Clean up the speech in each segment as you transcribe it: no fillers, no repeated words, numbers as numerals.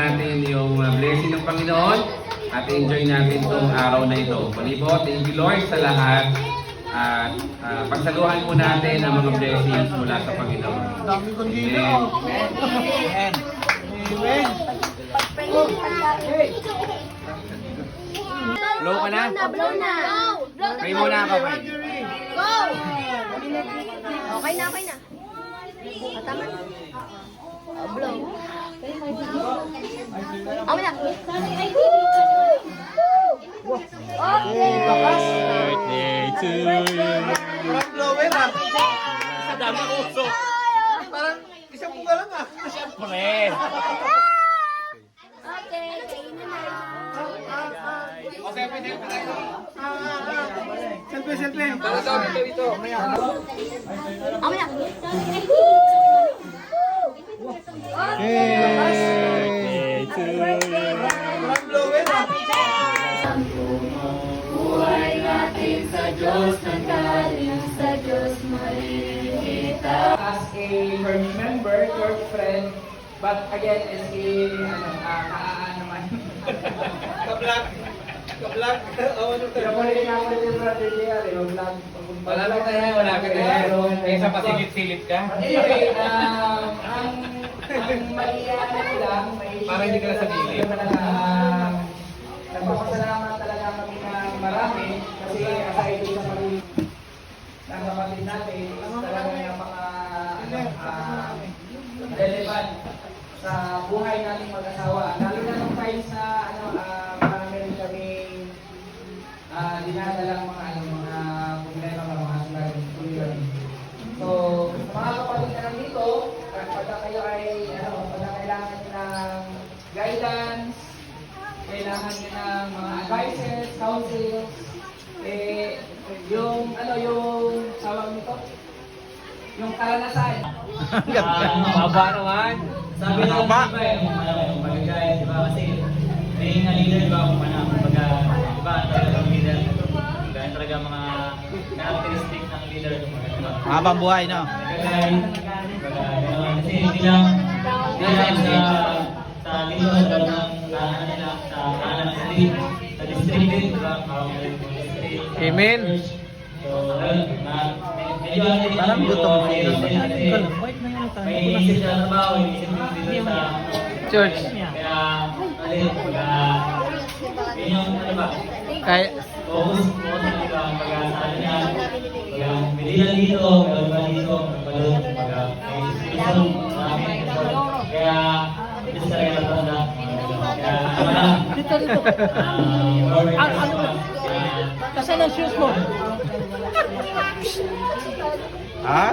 natin yung blessing ng Panginoon at enjoy natin itong araw na ito. Palibot, thank you Lord sa lahat. At pagsaluhan po natin ang mga blessings mula sa Panginoon. Dami kong dito. Amen. Amen. Blow ka na? Blow na. Pray muna ako, pray. Go! Okay na, okay na. Tama na. Blow. Okay na. Okay. Birthday to you. Parang blower ah. Sa dami uso. Parang isang bunga lang ah. Siyempre. Okay, kainin na. Okay, pwede. Selfie, selfie. Dito. Okay na. Birthday to you. Parang blower ah. Buhay natin sa Diyos, nanggaling sa Diyos, maririta. As a firm member, church friend, but again as a naman. Ka-vlog. Ka-vlog. Oh, ano Kaya mo rin ako yung brother niya, yung vlog. Malapit na yan, malapit na yan. Kaysa pasilip-silip ka. Anyway, ang may ano ko lang, may Para hindi ka na sa gilid. nagpapasalamat talaga kami ng marami kasi aside din sa pag- ng kapatid natin, is talaga napaka relevant sa buhay nating mag-asawa. Lalo na nung times na marami rin kami dinadalang mga problema ng mga sulay. So, sa mga kapatid na nandito, pagka kayo ay pagka kailangan nyo ng guidance, kailangan nyo ng mga advices, counsels, yung tawag nito, yung karanasan. Baba naman. Sabi ng iba yung magagay, di ba? Kasi being a leader, di ba? Kung ano, kumbaga, di ba? Talagang leader. Ganyan talaga mga characteristic ng leader. Di ba? Habang buhay, no? Magagay, kumbaga, gano'n. Kasi hindi lang sa leader, sa tahanan nila, sa tahanan ng street, sa district din, di ba? Amen. So, medyo Parang gutom na yun. may isip na trabaho, may isip dito sa Church. kaya, alin, yun yung, ano ba, Kaya, focus na diba, pagka sa ano yan, pagka bilihan dito, pagka dito, pagka may spiritual sa amin, kaya, ito sa kaya natanda, kaya, Kasi ng shoes mo. Ha?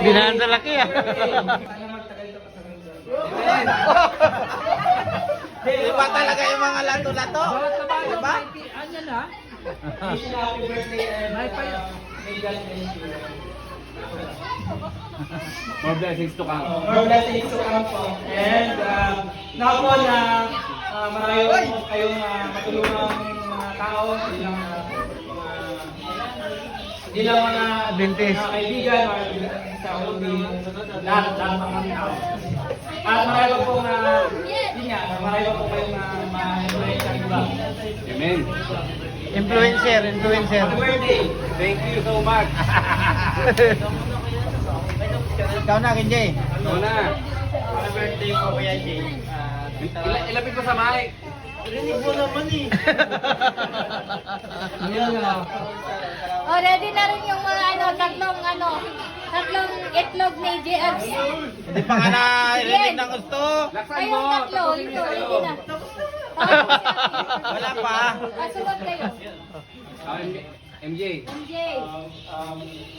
dinahan sa laki ah. Iba talaga yung mga lato-lato. Diba? Happy birthday and may God bless you. More blessings to come. More blessings to come po. And now po na marami po kayong matulungang mga tao, hindi lang mga Adventist. mga kaibigan, mga sa kundi lahat ng mga tao. At marami pa po marami pa po kayong ma-influence ang iba. Amen. Influencer. Happy birthday! Thank you so much. Ikaw na, Kinjay. Ano na? happy birthday po Kuya Jay. Ilapit mo sa mic. Rinig mo naman eh. Oh, ready na rin yung mga tatlong itlog ni JX. Hindi pa nga narinig ng gusto. Laksan Kayong mo. tatlo, ito, ready na. Wala pa. Kasunod kayo. MJ. MJ.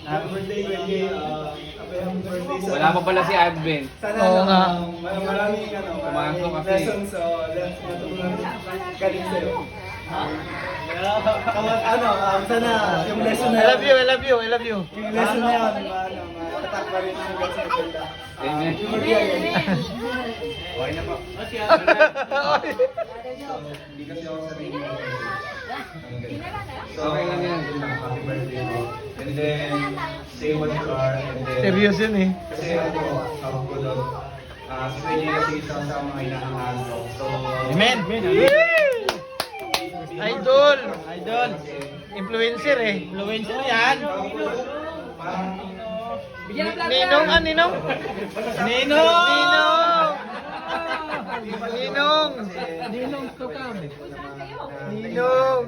Happy birthday, Wendy. Happy birthday sa... Wala pa pala si Advent. Sana Oo nga. maraming Pumasok kasi. lessons natutunan galing sa'yo. Sana yung lesson na I love you. yung lesson na yun, matatak pa rin yung sa maganda. Amen. Okay na po. Hindi kasi ako sa ring. So, okay lang yan. Happy birthday mo. And then, say what you are. And then, Serious yun eh. kasi ako doon, Si Kuya kasi isa sa mga inahangaan ko. So, Amen. Idol. Idol. Influencer eh. Influencer yan. parang Bigyan ng plug Ninong, yan. Ninong. Ninong. Ninong. Ninong Stokam. Ninong.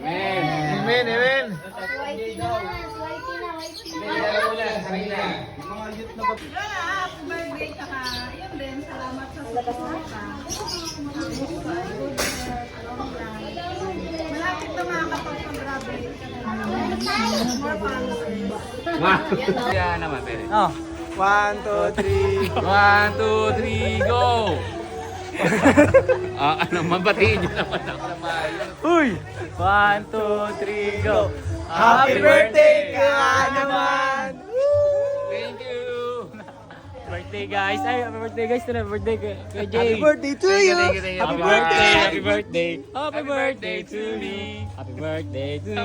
Amen, amen. Whitey na, whitey na, whitey na. Dalawa muna, Sarina. Happy birthday tsaka yun din, salamat sa suporta. Malapit na makakapag-graduate ka na. More followers. Kaya naman, pwede. Oh. 1, 2, 3. 1, 2, 3, go! Mabatiin nyo naman ako sa bahay. Uy! 1, 2, 3, go! Happy birthday ka naman! Thank you! Birthday guys! Ay, happy birthday guys! Happy birthday kay Jay! Happy birthday to you! Thank you, thank you. Happy birthday! Happy birthday! Happy birthday to me! Happy birthday to me!